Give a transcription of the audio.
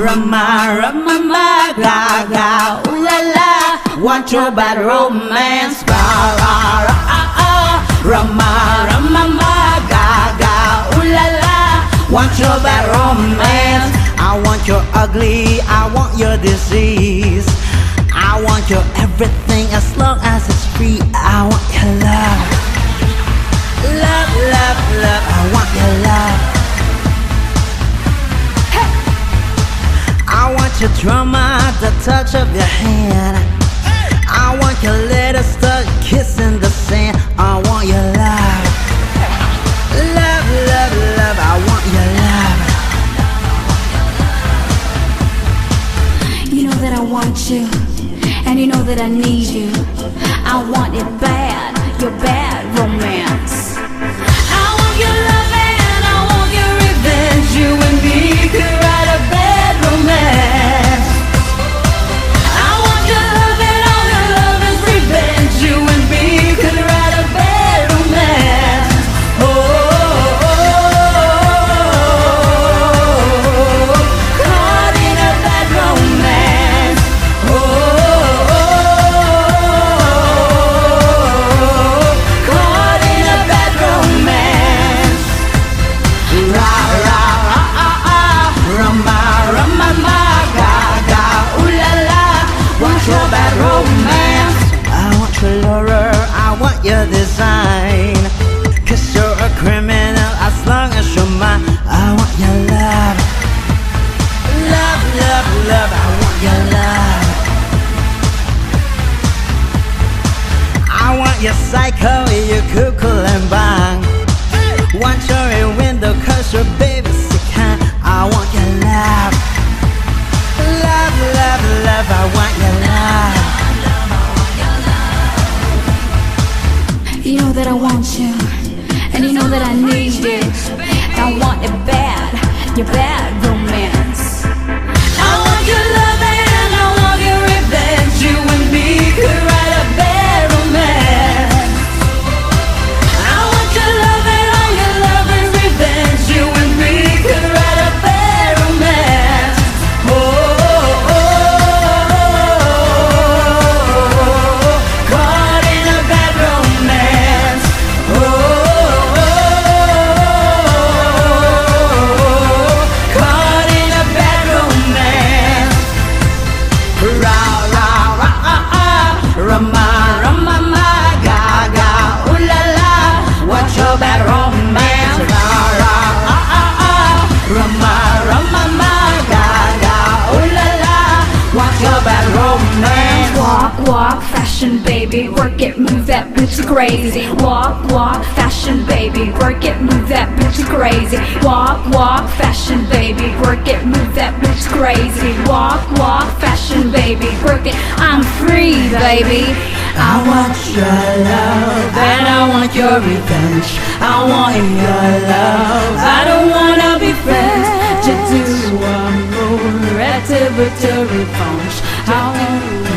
Rama, Rama, Gaga, ooh la la, want your bad romance. Rama, Rama, Gaga, ooh la la, want your bad romance. I want your ugly, I want your disease, I want your everything as long as it's free. I want your love, love, love, love. I want your love. I want your drama, the touch of your hand. I want your little stuck kiss in the sand. I want your love, love, love, love. I want your love. You know that I want you, and you know that I need you. I want it bad, your bad romance. I want your love and I want your revenge. You and me could write a bad romance. I want your love and all your love is revenge. You and me could write a bad romance. Oh, oh, oh, oh, caught in a bad romance. Oh, oh, oh, caught in a bad romance. Ra, ra, ra, ah, ah. Rama, Rama, ma, Gaga, ooh la la, want your bad romance. I want your lure, I want your design, 'cause you're a criminal as long as you're mine. I want your love, love, love, love. I want your love. I want your psycho, your cuckoo and bang. Want your window 'cause your baby's sick, huh? I want your love, love, love, love. I want your love. You know that I want you, and you know that I need you. I want it bad, your bad romance. I want your love and I want your revenge. You and me could write a bad romance. I want your love and all your love is revenge. You and me could write a bad romance. Oh, oh, oh, caught in a bad romance. Oh, caught in a bad romance. Ra, ra, ra, ah, ah. Rama, Rama, ma, Gaga, ooh la la, want your bad romance. Ra, ra, ah, ah, ah. Rama, Rama, ma, Gaga, ooh la la, want your bad romance. Walk, walk, fashion baby, work it, move that booty crazy. Walk, walk, fashion baby, work it, move that booty crazy. Walk, walk, fashion baby, work it, move that booty crazy. Walk, walk, fashion baby, work it, I'm free, baby. I want your love and I want your revenge. I want your love, I don't wanna be friends. Just do one more activity revenge. I want